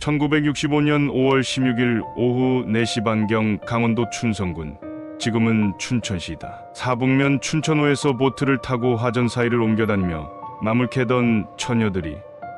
1965년 5월 16일 오후 4시 반경 강원도 춘성군, 지금은 춘천시다. 사북면 춘천호에서 보트를 타고 화전 사이를 옮겨다니며 마물 캐던 처녀들이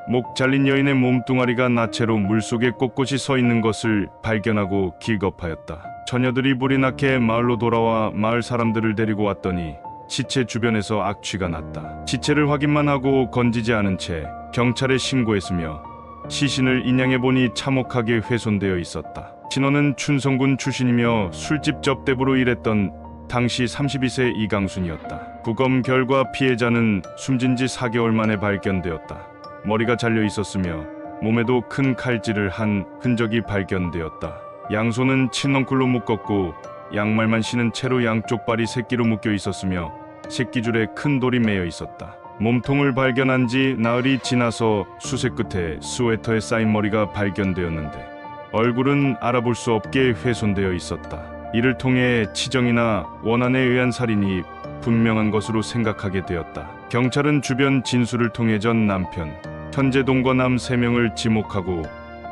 목 잘린 여인의 몸뚱아리가 나체로 물속에 꼿꼿이 서 있는 것을 발견하고 기겁하였다. 처녀들이 불이 나게 마을로 돌아와 마을 사람들을 데리고 왔더니 시체 주변에서 악취가 났다. 시체를 확인만 하고 건지지 않은 채 경찰에 신고했으며 시신을 인양해보니 참혹하게 훼손되어 있었다. 신원은 춘성군 출신이며 술집 접대부로 일했던 당시 32세 이강순이었다. 부검 결과 피해자는 숨진 지 4개월 만에 발견되었다. 머리가 잘려 있었으며 몸에도 큰 칼질을 한 흔적이 발견되었다. 양손은 친넝쿨로 묶었고 양말만 신은 채로 양쪽 발이 새끼로 묶여 있었으며 새끼줄에 큰 돌이 매여 있었다. 몸통을 발견한 지 나흘이 지나서 수색 끝에 스웨터에 쌓인 머리가 발견되었는데 얼굴은 알아볼 수 없게 훼손되어 있었다. 이를 통해 치정이나 원한에 의한 살인이 분명한 것으로 생각하게 되었다. 경찰은 주변 진술을 통해 전 남편, 현재 동거남 3명을 지목하고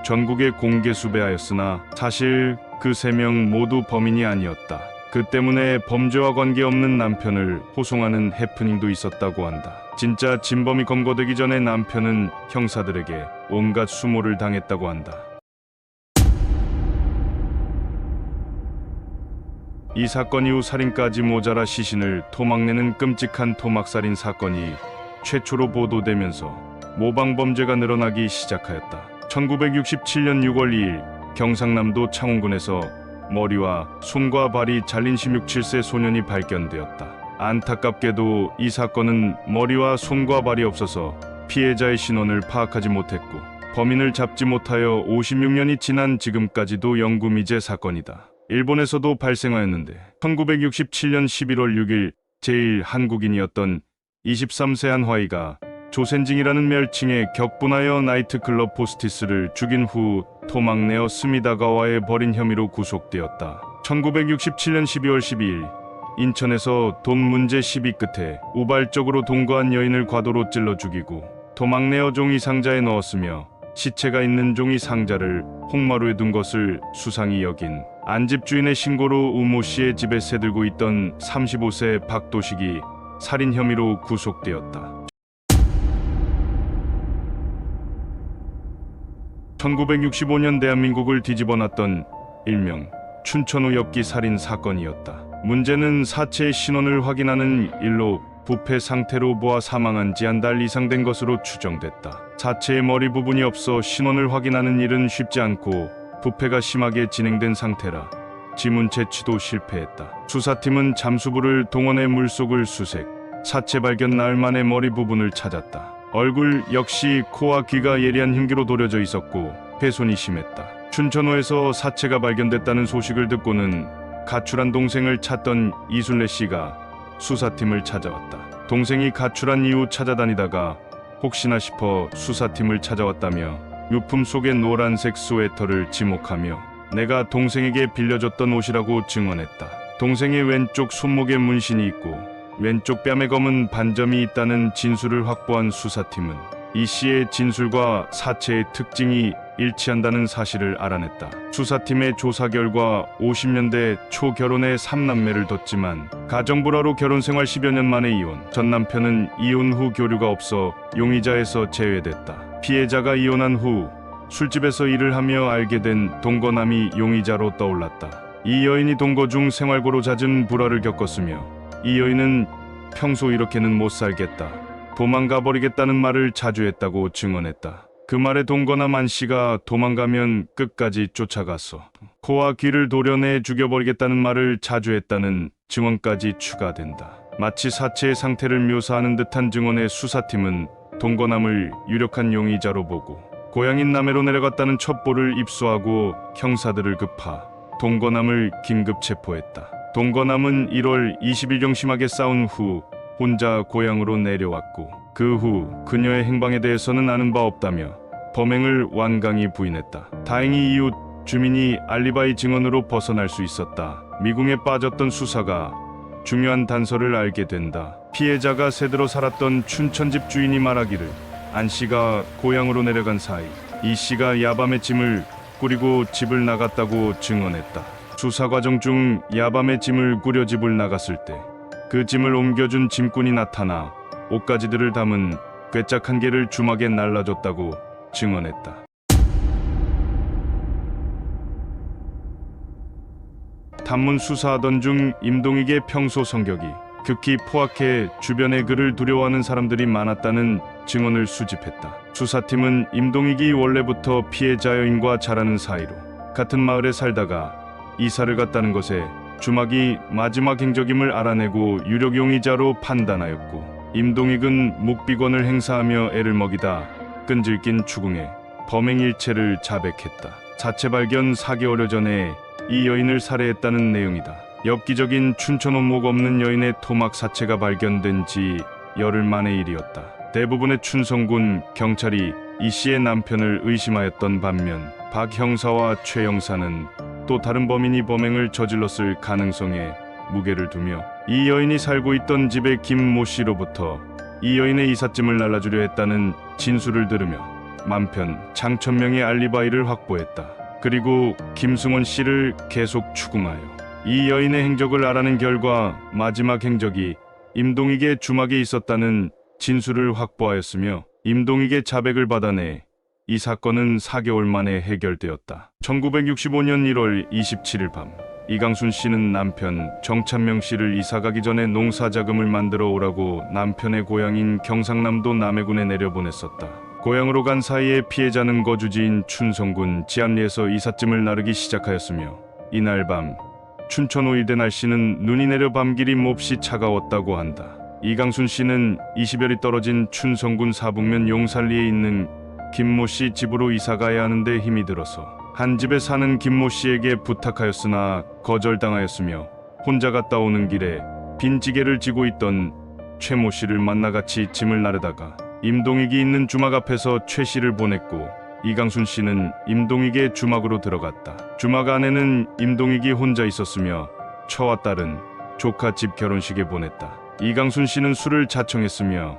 전국에 공개 수배하였으나 사실 그 3명 모두 범인이 아니었다. 그 때문에 범죄와 관계없는 남편을 호송하는 해프닝도 있었다고 한다. 진짜 진범이 검거되기 전에 남편은 형사들에게 온갖 수모를 당했다고 한다. 이 사건 이후 살인까지 모자라 시신을 토막내는 끔찍한 토막살인 사건이 최초로 보도되면서 모방범죄가 늘어나기 시작하였다. 1967년 6월 2일 경상남도 창원군에서 머리와 손과 발이 잘린 16, 17세 소년이 발견되었다. 안타깝게도 이 사건은 머리와 손과 발이 없어서 피해자의 신원을 파악하지 못했고 범인을 잡지 못하여 56년이 지난 지금까지도 영구미제 사건이다. 일본에서도 발생하였는데 1967년 11월 6일 제1한국인이었던 23세 한화이가 조센징이라는 멸칭에 격분하여 나이트클럽 호스티스를 죽인 후 토막내어 스미다가와에 버린 혐의로 구속되었다. 1967년 12월 12일 인천에서 돈 문제 시비 끝에 우발적으로 동거한 여인을 과도로 찔러 죽이고 토막내어 종이 상자에 넣었으며 시체가 있는 종이 상자를 홍마루에 둔 것을 수상히 여긴 안집 주인의 신고로 우모 씨의 집에 새들고 있던 35세 박도식이 살인 혐의로 구속되었다. 1965년 대한민국을 뒤집어놨던 일명 춘천호 엽기 살인 사건이었다. 문제는 사체의 신원을 확인하는 일로 부패 상태로 보아 사망한 지 한 달 이상 된 것으로 추정됐다. 사체의 머리 부분이 없어 신원을 확인하는 일은 쉽지 않고 부패가 심하게 진행된 상태라 지문 채취도 실패했다. 수사팀은 잠수부를 동원해 물속을 수색, 사체 발견 나흘 만에 머리 부분을 찾았다. 얼굴 역시 코와 귀가 예리한 흉기로 도려져 있었고 훼손이 심했다. 춘천호에서 사체가 발견됐다는 소식을 듣고는 가출한 동생을 찾던 이순례 씨가 수사팀을 찾아왔다. 동생이 가출한 이후 찾아다니다가 혹시나 싶어 수사팀을 찾아왔다며 유품 속의 노란색 스웨터를 지목하며 내가 동생에게 빌려줬던 옷이라고 증언했다. 동생의 왼쪽 손목에 문신이 있고 왼쪽 뺨에 검은 반점이 있다는 진술을 확보한 수사팀은 이 씨의 진술과 사체의 특징이 일치한다는 사실을 알아냈다. 수사팀의 조사 결과 50년대 초 결혼에 3남매를 뒀지만 가정불화로 결혼 생활 10여 년 만에 이혼. 전 남편은 이혼 후 교류가 없어 용의자에서 제외됐다. 피해자가 이혼한 후 술집에서 일을 하며 알게 된 동거남이 용의자로 떠올랐다. 이 여인이 동거 중 생활고로 잦은 불화를 겪었으며 이 여인은 평소 이렇게는 못 살겠다, 도망가 버리겠다는 말을 자주 했다고 증언했다. 그 말에 동거남 안 씨가 도망가면 끝까지 쫓아갔어 코와 귀를 도려내 죽여버리겠다는 말을 자주 했다는 증언까지 추가된다. 마치 사체의 상태를 묘사하는 듯한 증언의 수사팀은 동거남을 유력한 용의자로 보고 고향인 남해로 내려갔다는 첩보를 입수하고 형사들을 급파 동거남을 긴급 체포했다. 동거남은 1월 20일경 심하게 싸운 후 혼자 고향으로 내려왔고 그 후 그녀의 행방에 대해서는 아는 바 없다며 범행을 완강히 부인했다. 다행히 이웃 주민이 알리바이 증언으로 벗어날 수 있었다. 미궁에 빠졌던 수사가 중요한 단서를 알게 된다. 피해자가 새들어 살았던 춘천집 주인이 말하기를 안 씨가 고향으로 내려간 사이 이 씨가 야밤에 짐을 꾸리고 집을 나갔다고 증언했다. 수사 과정 중 야밤에 짐을 꾸려 집을 나갔을 때 그 짐을 옮겨준 짐꾼이 나타나 옷가지들을 담은 꿰짝 한 개를 주막에 날라줬다고 증언했다. 탐문 수사하던 중 임동익의 평소 성격이 극히 포악해 주변에 그를 두려워하는 사람들이 많았다는 증언을 수집했다. 수사팀은 임동익이 원래부터 피해자 여인과 잘 아는 사이로 같은 마을에 살다가 이사를 갔다는 것에 주막이 마지막 행적임을 알아내고 유력 용의자로 판단하였고, 임동익은 묵비권을 행사하며 애를 먹이다 끈질긴 추궁에 범행 일체를 자백했다. 사체 발견 4개월여 전에 이 여인을 살해했다는 내용이다. 엽기적인 춘천호 목 없는 여인의 토막 사체가 발견된 지 열흘 만의 일이었다. 대부분의 춘성군 경찰이 이 씨의 남편을 의심하였던 반면 박 형사와 최 형사는 또 다른 범인이 범행을 저질렀을 가능성에 무게를 두며 이 여인이 살고 있던 집의 김모 씨로부터 이 여인의 이삿짐을 날라주려 했다는 진술을 들으며 만편 장천명의 알리바이를 확보했다. 그리고 김승원 씨를 계속 추궁하여 이 여인의 행적을 알아낸 결과 마지막 행적이 임동익의 주막에 있었다는 진술을 확보하였으며, 임동익의 자백을 받아내 이 사건은 4개월 만에 해결되었다. 1965년 1월 27일 밤, 이강순 씨는 남편 정찬명 씨를 이사가기 전에 농사자금을 만들어 오라고 남편의 고향인 경상남도 남해군에 내려보냈었다. 고향으로 간 사이에 피해자는 거주지인 춘성군 지암리에서 이삿짐을 나르기 시작하였으며, 이날 밤 춘천호 일대 날씨는 눈이 내려 밤길이 몹시 차가웠다고 한다. 이강순 씨는 20여리 떨어진 춘성군 사북면 용산리에 있는 김모 씨 집으로 이사가야 하는데 힘이 들어서 한 집에 사는 김모 씨에게 부탁하였으나 거절당하였으며, 혼자 갔다 오는 길에 빈 지게를 지고 있던 최모 씨를 만나 같이 짐을 나르다가 임동익이 있는 주막 앞에서 최 씨를 보냈고, 이강순 씨는 임동익의 주막으로 들어갔다. 주막 안에는 임동익이 혼자 있었으며 처와 딸은 조카 집 결혼식에 보냈다. 이강순 씨는 술을 자청했으며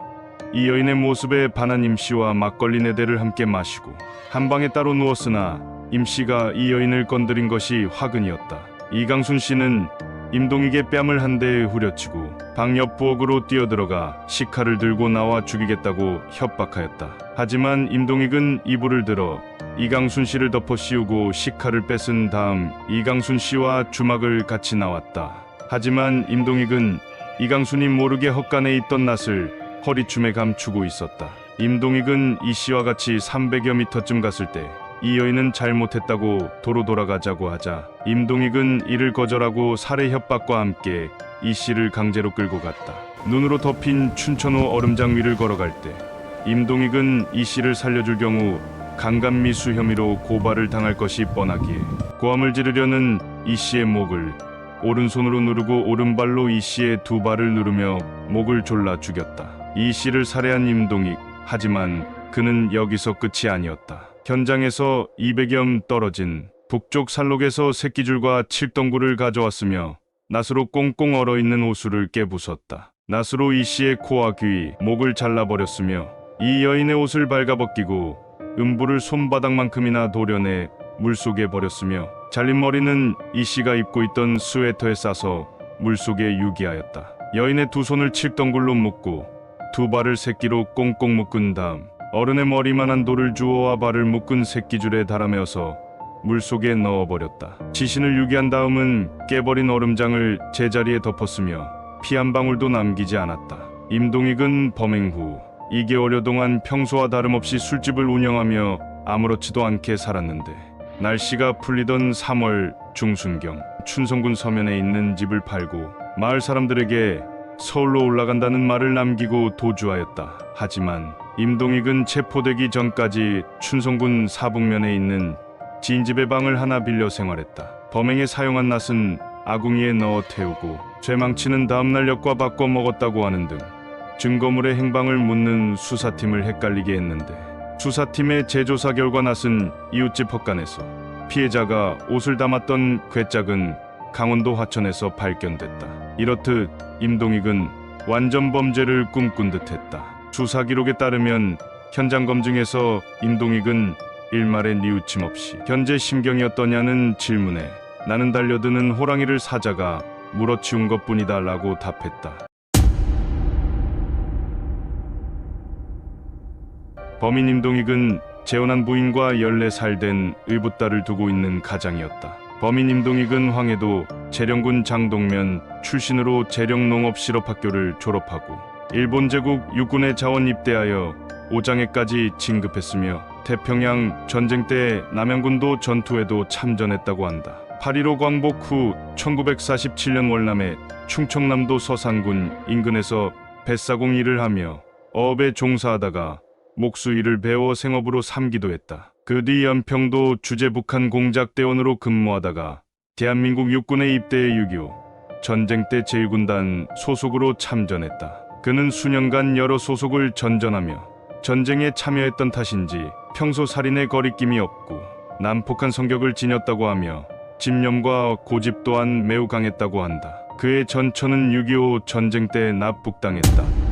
이 여인의 모습에 반한 임 씨와 막걸리 4대를 함께 마시고 한 방에 따로 누웠으나 임 씨가 이 여인을 건드린 것이 화근이었다. 이강순 씨는 임동익의 뺨을 한 대에 후려치고 방 옆 부엌으로 뛰어들어가 식칼을 들고 나와 죽이겠다고 협박하였다. 하지만 임동익은 이불을 들어 이강순 씨를 덮어 씌우고 식칼을 뺏은 다음 이강순 씨와 주막을 같이 나왔다. 하지만 임동익은 이강순이 모르게 헛간에 있던 낫을 허리춤에 감추고 있었다. 임동익은 이 씨와 같이 300여 미터쯤 갔을 때 이 여인은 잘못했다고 도로 돌아가자고 하자 임동익은 이를 거절하고 살해 협박과 함께 이 씨를 강제로 끌고 갔다. 눈으로 덮인 춘천호 얼음장 위를 걸어갈 때 임동익은 이 씨를 살려줄 경우 강간미수 혐의로 고발을 당할 것이 뻔하기에 고함을 지르려는 이 씨의 목을 오른손으로 누르고 오른발로 이 씨의 두 발을 누르며 목을 졸라 죽였다. 이 씨를 살해한 임동익, 하지만 그는 여기서 끝이 아니었다. 현장에서 200여m 떨어진 북쪽 산록에서 새끼줄과 칠덩굴을 가져왔으며 낫으로 꽁꽁 얼어있는 옷을 깨부쉈다. 낫으로 이 씨의 코와 귀, 목을 잘라버렸으며 이 여인의 옷을 발가벗기고 음부를 손바닥만큼이나 도려내 물속에 버렸으며 잘린 머리는 이 씨가 입고 있던 스웨터에 싸서 물속에 유기하였다. 여인의 두 손을 칠덩굴로 묶고 두 발을 새끼로 꽁꽁 묶은 다음 어른의 머리만한 돌을 주워와 발을 묶은 새끼줄에 달아매어서 물속에 넣어버렸다. 지신을 유기한 다음은 깨버린 얼음장을 제자리에 덮었으며 피 한 방울도 남기지 않았다. 임동익은 범행 후 2개월여 동안 평소와 다름없이 술집을 운영하며 아무렇지도 않게 살았는데, 날씨가 풀리던 3월 중순경 춘성군 서면에 있는 집을 팔고 마을 사람들에게 서울로 올라간다는 말을 남기고 도주하였다. 하지만 임동익은 체포되기 전까지 춘성군 사북면에 있는 지인집의 방을 하나 빌려 생활했다. 범행에 사용한 낫은 아궁이에 넣어 태우고 쇠망치는 다음날 엿과 바꿔 먹었다고 하는 등 증거물의 행방을 묻는 수사팀을 헷갈리게 했는데, 수사팀의 재조사 결과 낫은 이웃집 헛간에서 피해자가 옷을 담았던 궤짝은 강원도 화천에서 발견됐다. 이렇듯 임동익은 완전 범죄를 꿈꾼 듯했다. 수사 기록에 따르면 현장 검증에서 임동익은 일말의 뉘우침 없이 현재 심경이 어떠냐는 질문에 나는 달려드는 호랑이를 사자가 물어치운 것뿐이다 라고 답했다. 범인 임동익은 재혼한 부인과 14살 된 의붓딸을 두고 있는 가장이었다. 범인 임동익은 황해도 재령군 장동면 출신으로 재령농업실업학교를 졸업하고 일본 제국 육군에 자원 입대하여 오장에까지 진급했으며 태평양 전쟁 때 남양군도 전투에도 참전했다고 한다. 8.15 광복 후 1947년 월남에 충청남도 서산군 인근에서 뱃사공 일을 하며 어업에 종사하다가 목수 일을 배워 생업으로 삼기도 했다. 그 뒤 연평도 주재 북한 공작대원으로 근무하다가 대한민국 육군에 입대해 6.25 전쟁 때 제1군단 소속으로 참전했다. 그는 수년간 여러 소속을 전전하며 전쟁에 참여했던 탓인지 평소 살인에 거리낌이 없고 난폭한 성격을 지녔다고 하며 집념과 고집 또한 매우 강했다고 한다. 그의 전처는 6.25 전쟁 때 납북당했다.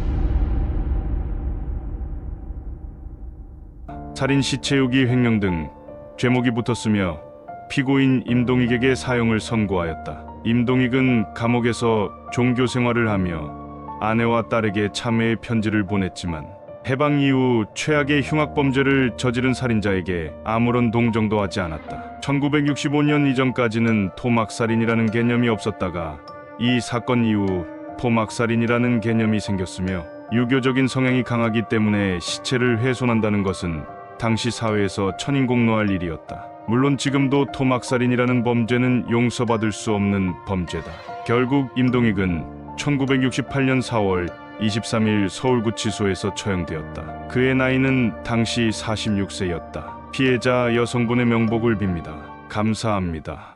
살인 시체유기 횡령 등 죄목이 붙었으며 피고인 임동익에게 사형을 선고하였다. 임동익은 감옥에서 종교 생활을 하며 아내와 딸에게 참회의 편지를 보냈지만 해방 이후 최악의 흉악범죄를 저지른 살인자에게 아무런 동정도 하지 않았다. 1965년 이전까지는 토막살인이라는 개념이 없었다가 이 사건 이후 토막살인이라는 개념이 생겼으며 유교적인 성향이 강하기 때문에 시체를 훼손한다는 것은 당시 사회에서 천인공노할 일이었다. 물론 지금도 토막살인이라는 범죄는 용서받을 수 없는 범죄다. 결국 임동익은 1968년 4월 23일 서울구치소에서 처형되었다. 그의 나이는 당시 46세였다. 피해자 여성분의 명복을 빕니다. 감사합니다.